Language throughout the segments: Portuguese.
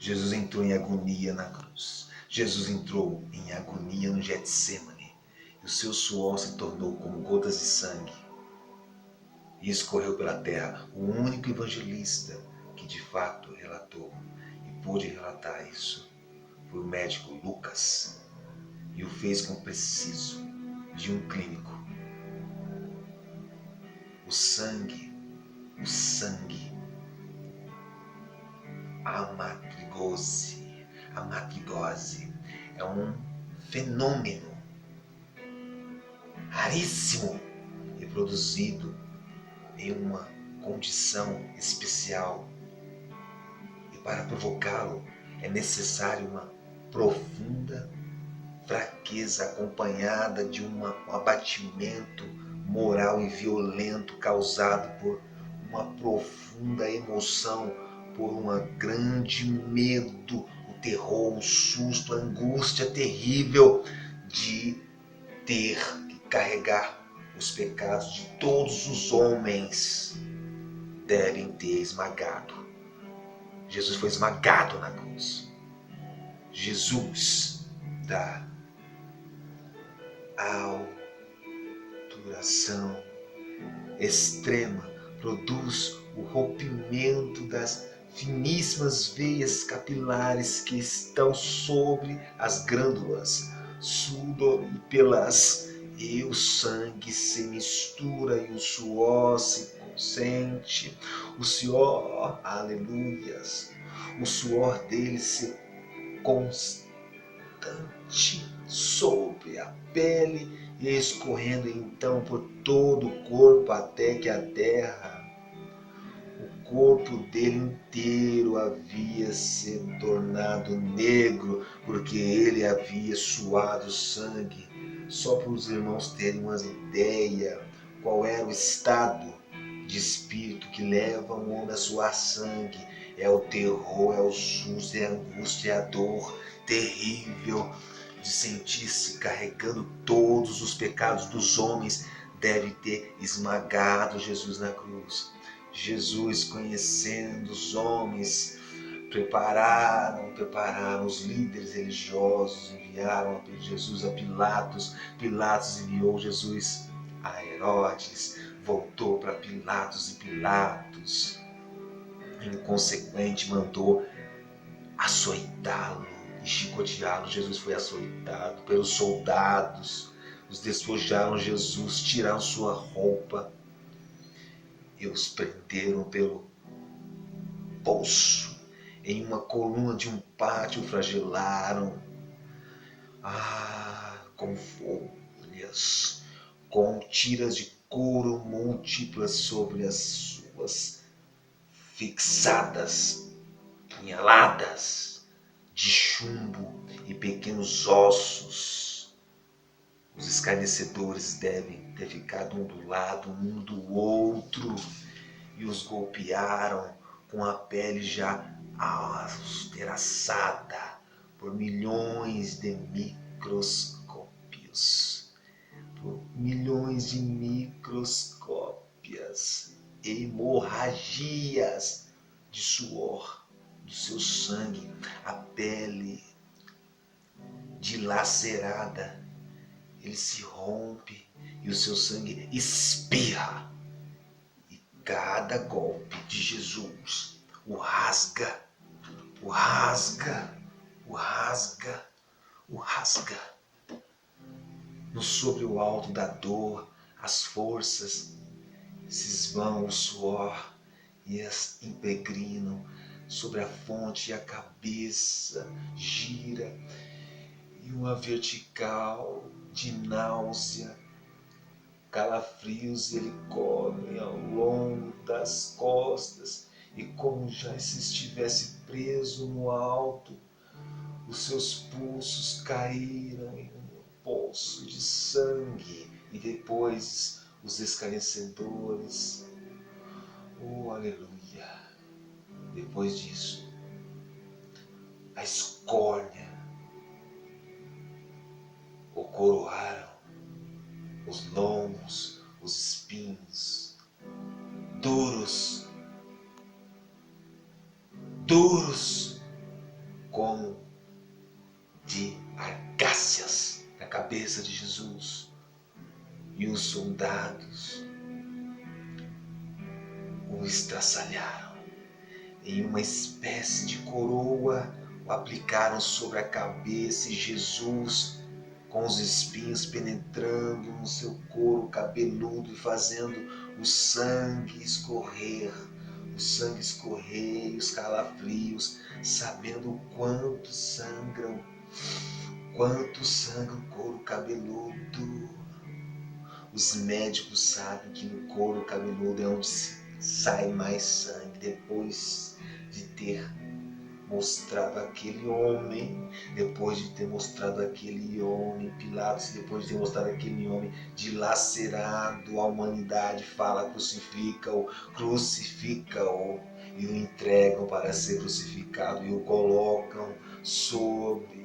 Jesus entrou em agonia na cruz. Jesus entrou em agonia no Getsêmani. E o seu suor se tornou como gotas de sangue e escorreu pela terra. O único evangelista que de fato relatou e pôde relatar isso foi o médico Lucas. E o fez com preciso de um clínico. O sangue, a matrigose é um fenômeno raríssimo e produzido em uma condição especial. E para provocá-lo é necessário uma profunda fraqueza acompanhada de um abatimento moral e violento causado por uma profunda emoção, por um grande medo, o terror, o susto, a angústia terrível de ter que carregar os pecados de todos os homens. Devem ter esmagado. Jesus foi esmagado na cruz. Jesus da alturação extrema produz o rompimento das finíssimas veias capilares que estão sobre as glândulas sudoríparas, e o sangue se mistura e o suor se consente. O suor, aleluias, o suor dele se constante sobre a pele e escorrendo então por todo o corpo até que a terra, o corpo dele inteiro havia se tornado negro, porque ele havia suado sangue. Só para os irmãos terem uma ideia qual era o estado de espírito que leva um homem a suar sangue. É o terror, é o susto, é a angústia, é a dor terrível de sentir-se carregando todos os pecados dos homens. Deve ter esmagado Jesus na cruz. Jesus, conhecendo os homens, prepararam os líderes religiosos, enviaram Jesus a Pilatos. Pilatos enviou Jesus a Herodes, voltou para Pilatos e Pilatos, inconsequente, mandou açoitá-lo e chicoteá-lo. Jesus foi açoitado pelos soldados, os despojaram Jesus, tiraram sua roupa e os prenderam pelo pulso. Em uma coluna de um pátio flagelaram, com folhas, com tiras de couro múltiplas sobre as suas fixadas punhaladas de chumbo e pequenos ossos. Os escarnecedores devem ter ficado um do lado, um do outro, e os golpearam com a pele já austeraçada por milhões de microscópios, hemorragias de suor do seu sangue, a pele dilacerada, ele se rompe e o seu sangue espirra. E cada golpe de Jesus o rasga. Sobre o alto da dor, as forças se esvão, o suor e as impregnam sobre a fonte, e a cabeça gira, e uma vertical de náusea, calafrios ele corre ao longo das costas, e como já se estivesse preso no alto, os seus pulsos caíram em um poço de sangue, e depois os escarnecedores, aleluia, depois disso, a escórnia o coroaram, os lombos, os espinhos, duros, como de arcácias na cabeça de Jesus. E os soldados o estraçalharam. Em uma espécie de coroa, o aplicaram sobre a cabeça, e Jesus, com os espinhos penetrando no seu couro cabeludo e fazendo o sangue escorrer e os calafrios, sabendo o quanto sangra o couro cabeludo. Os médicos sabem que no couro cabeludo é onde sai mais sangue, depois de ter mostrado aquele homem, Pilatos, depois de ter mostrado aquele homem dilacerado, a humanidade fala: crucifica-o, e o entregam para ser crucificado e o colocam sobre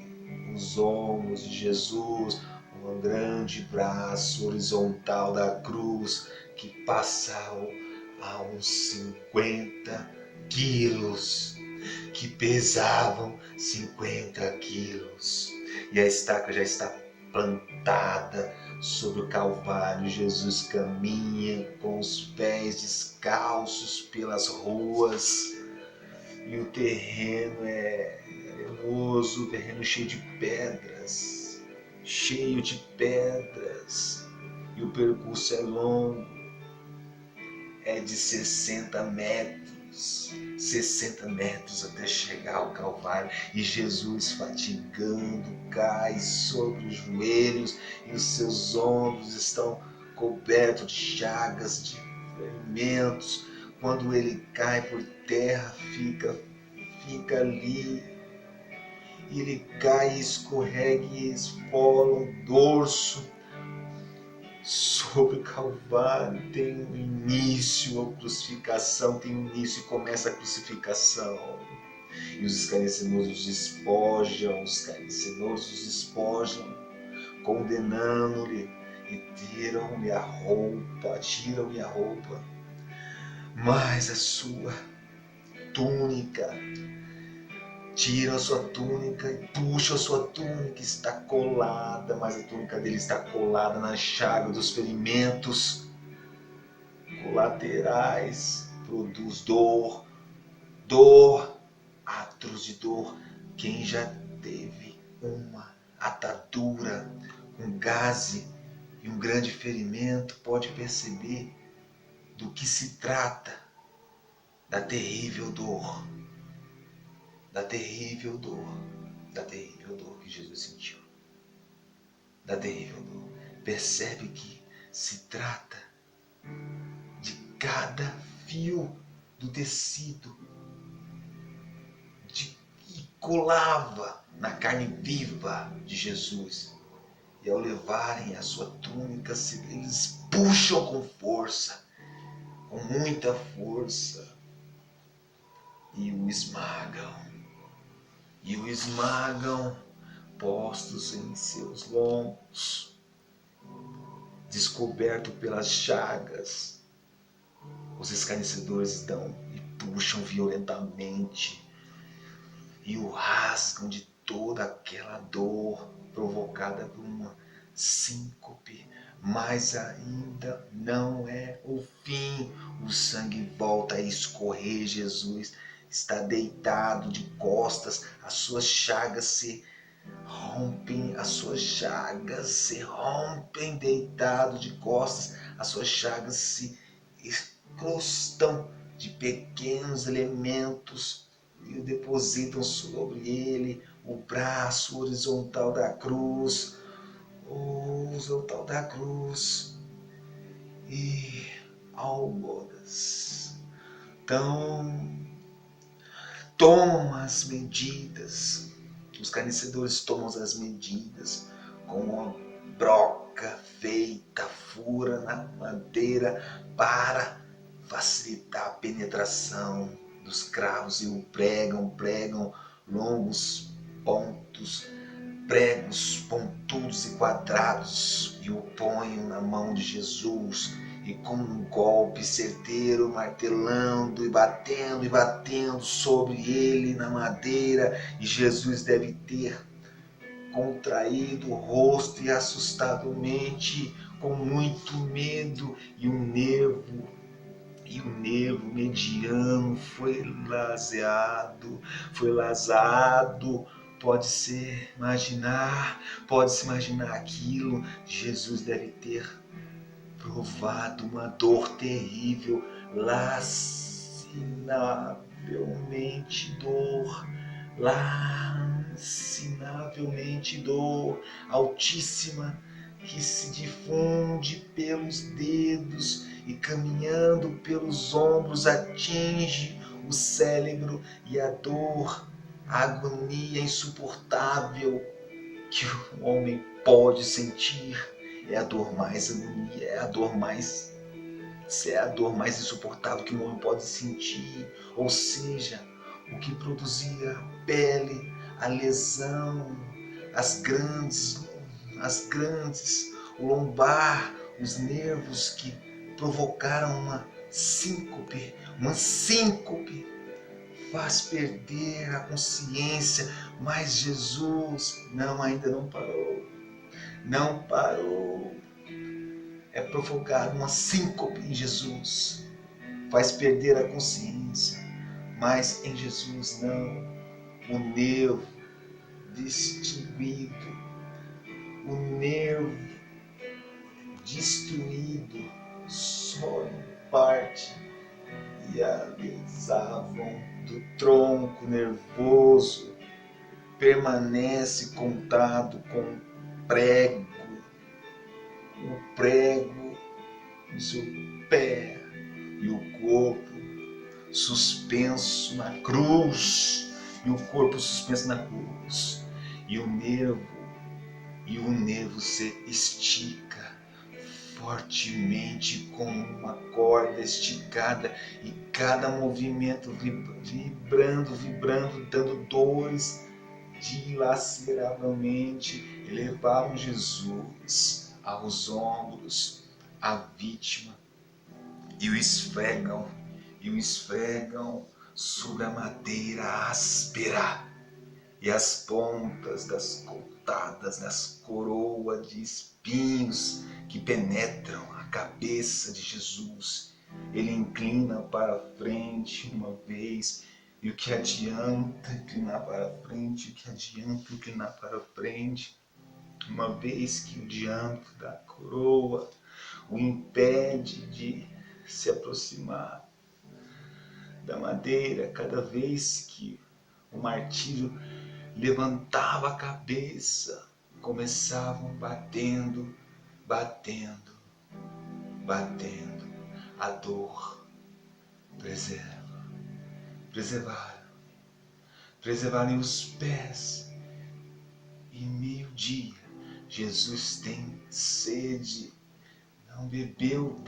os ombros de Jesus, um grande braço horizontal da cruz que passava a uns 50 quilos, que pesavam 50 quilos. E a estaca já está plantada sobre o Calvário. Jesus caminha com os pés descalços pelas ruas, e o terreno é arenoso, o terreno cheio de pedras, e o percurso é longo, é de 60 metros até chegar ao Calvário, e Jesus, fatigando, cai sobre os joelhos, e os seus ombros estão cobertos de chagas, de ferimentos. Quando ele cai por terra, fica ali, e ele cai, escorrega e esfola o dorso. Sobre o Calvário tem um início, a crucificação tem um início e começa a crucificação. E os escarnecedores os despojam, condenando-lhe, e tiram-lhe a roupa, mas a sua túnica, tiram a sua túnica e puxam a sua túnica, está colada, mas a túnica dele está colada na chaga dos ferimentos colaterais, produz dor, atos de dor. Quem já teve uma atadura com gaze e um grande ferimento pode perceber do que se trata, da terrível dor que Jesus sentiu, da terrível dor. Percebe que se trata de cada fio do tecido que colava na carne viva de Jesus. E ao levarem a sua túnica, eles puxam com força, com muita força, e o esmagam, postos em seus lombos, descoberto pelas chagas. Os escarnecedores dão e puxam violentamente e o rasgam de toda aquela dor provocada por uma síncope. Mas ainda não é o fim. O sangue volta a escorrer. Jesus está deitado de costas, as suas chagas se rompem, deitado de costas, as suas chagas se encrustam de pequenos elementos e o depositam sobre ele, o braço horizontal da cruz, e álmoras. Então, tomam as medidas, os carnecedores tomam as medidas com uma broca feita, fura na madeira para facilitar a penetração dos cravos, e o pregam longos pontos, pregos pontudos e quadrados, e o põem na mão de Jesus, e com um golpe certeiro, martelando e batendo sobre ele na madeira, e Jesus deve ter contraído o rosto e assustado mente, com muito medo, e o nervo mediano foi lasado. Pode-se imaginar aquilo. Jesus deve ter provado uma dor terrível, lascinavelmente dor altíssima, que se difunde pelos dedos e caminhando pelos ombros atinge o cérebro, e a dor, a agonia insuportável que o homem pode sentir é a dor mais insuportável que o homem pode sentir, ou seja, o que produzia a pele, a lesão, as grandes, o lombar, os nervos que provocaram uma síncope, faz perder a consciência, mas Jesus ainda não parou. É provocada uma síncope em Jesus, faz perder a consciência, mas em Jesus não. O nervo distinguido, o nervo destruído, só em parte, e alisavam do tronco nervoso, permanece contado com prego, o prego no seu pé, e o corpo suspenso na cruz, e o nervo se estica fortemente como uma corda esticada, e cada movimento vibrando, dando dores dilaceravelmente, elevavam Jesus aos ombros, a vítima, e o esfregam sobre a madeira áspera, e as pontas das cortadas das coroas de espinhos que penetram a cabeça de Jesus. Ele inclina para a frente uma vez, e o que adianta inclinar para a frente, uma vez que o diâmetro da coroa o impede de se aproximar da madeira. Cada vez que o martírio levantava a cabeça, começavam batendo. A dor preservaram os pés. E meio-dia, Jesus tem sede, não bebeu.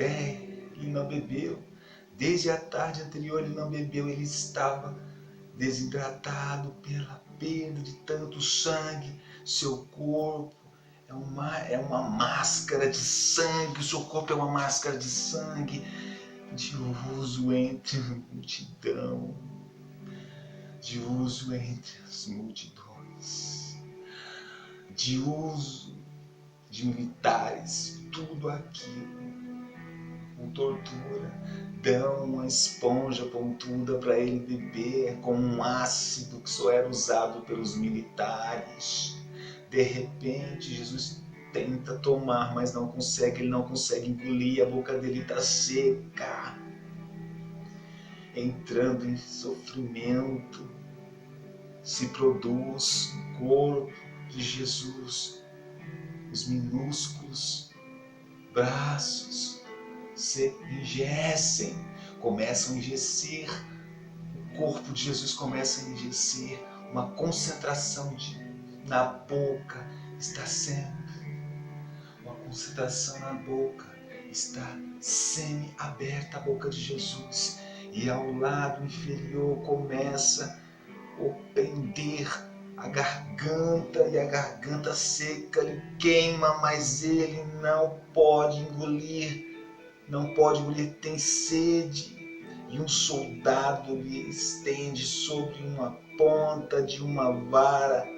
Desde a tarde anterior ele não bebeu, ele estava desidratado pela perda de tanto sangue. Seu corpo é uma máscara de sangue, de uso entre a multidão, de uso entre as multidões, de uso de militares, tudo aquilo com tortura. Dão uma esponja pontuda para ele beber, com um ácido que só era usado pelos militares. De repente, Jesus tenta tomar, mas não consegue, ele não consegue engolir, a boca dele está seca. Entrando em sofrimento, se produz no corpo de Jesus. Os minúsculos braços se enrijecem, começam a enrijecer, o corpo de Jesus começa a enrijecer, uma concentração na boca está semi-aberta a boca de Jesus, e ao lado inferior começa a prender a garganta, e a garganta seca lhe queima, mas ele não pode engolir não pode engolir, tem sede. E um soldado lhe estende sobre uma ponta de uma vara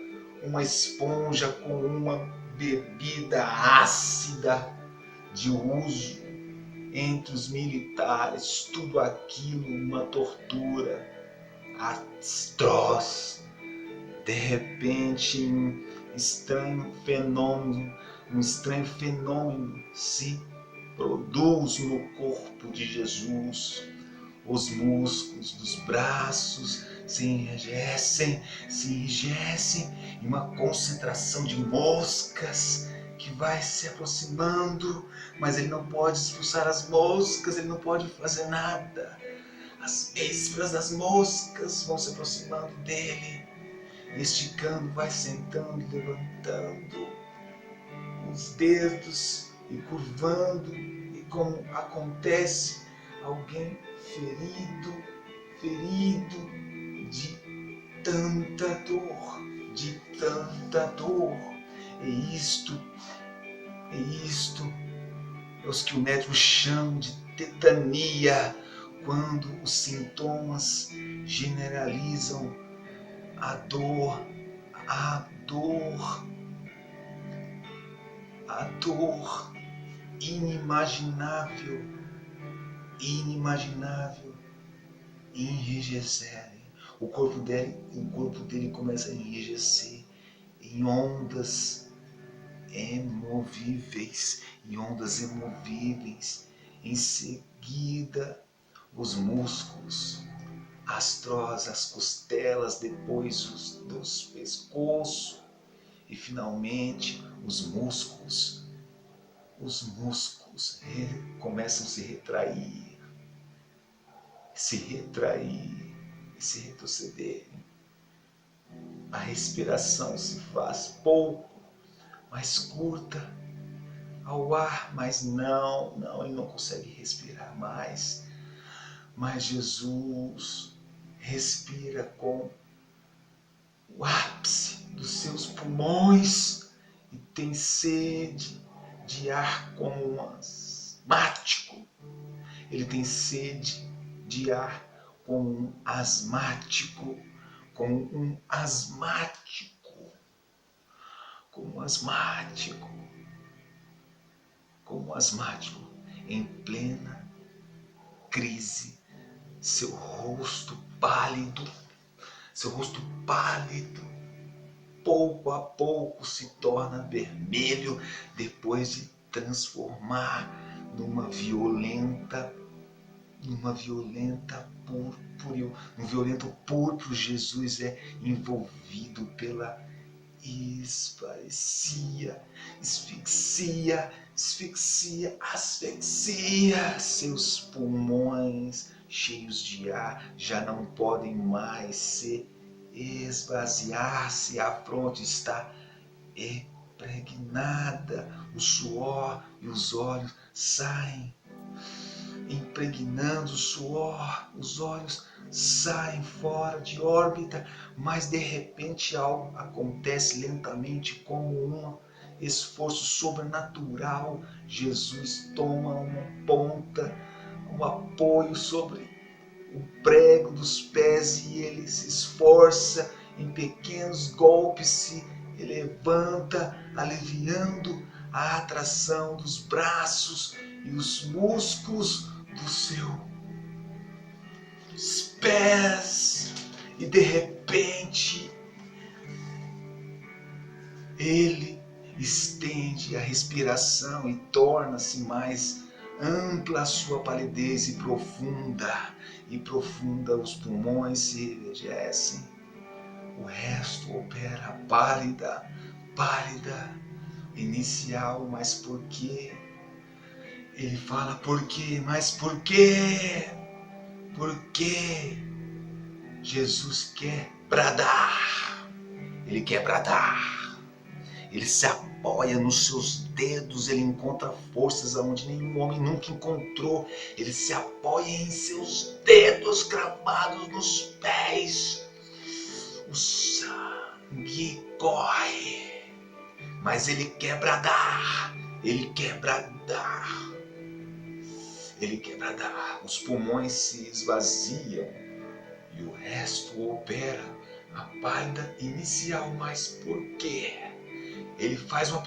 uma esponja com uma bebida ácida de uso entre os militares. Tudo aquilo uma tortura atroz. De repente, um estranho fenômeno se produz no corpo de Jesus. Os músculos dos braços se enrijecem em uma concentração de moscas que vai se aproximando, mas ele não pode expulsar as moscas, ele não pode fazer nada. As vísceras das moscas vão se aproximando dele, esticando, vai sentando, levantando os dedos e curvando, e como acontece, alguém ferido de tanta dor. E isto é os que o médico chama de tetania, quando os sintomas generalizam a dor inimaginável e enrijecerem. O corpo dele começa a enrijecer em ondas emovíveis. Em seguida, os músculos, as costelas, depois dos pescoço e finalmente os músculos começam a se retrair e se retroceder. A respiração se faz pouco mais curta ao ar, mas ele não consegue respirar mais. Mas Jesus respira com o ápice dos seus pulmões e tem sede de ar como um asmático. Ele tem sede de ar como um asmático, em plena crise. Seu rosto pálido, pouco a pouco se torna vermelho, depois de transformar num violento púrpura. Jesus é envolvido pela asfixia. Seus pulmões cheios de ar já não podem mais se esvaziar-se. A fronte está impregnada, o suor e os olhos saem, impregnando o suor, os olhos saem fora de órbita, mas de repente algo acontece lentamente, como um esforço sobrenatural. Jesus toma um apoio sobre o prego dos pés e ele se esforça em pequenos golpes, se levanta, aliviando a atração dos braços e os músculos dos seus pés. E de repente ele estende a respiração e torna-se mais ampla a sua palidez e profunda os pulmões se enrijecem. O resto opera pálida inicial. Mas por quê? Ele fala por quê? Mas por quê? Por quê? Jesus quer bradar. Ele quer bradar. Ele se apoia nos seus dedos, ele encontra forças aonde nenhum homem nunca encontrou. Ele se apoia em seus dedos cravados nos pés. O sangue corre, mas ele quer bradar. Ele quer bradar. ele quebra dar, os pulmões se esvaziam e o resto opera a pálida inicial. Mas por quê? Ele faz uma pergunta.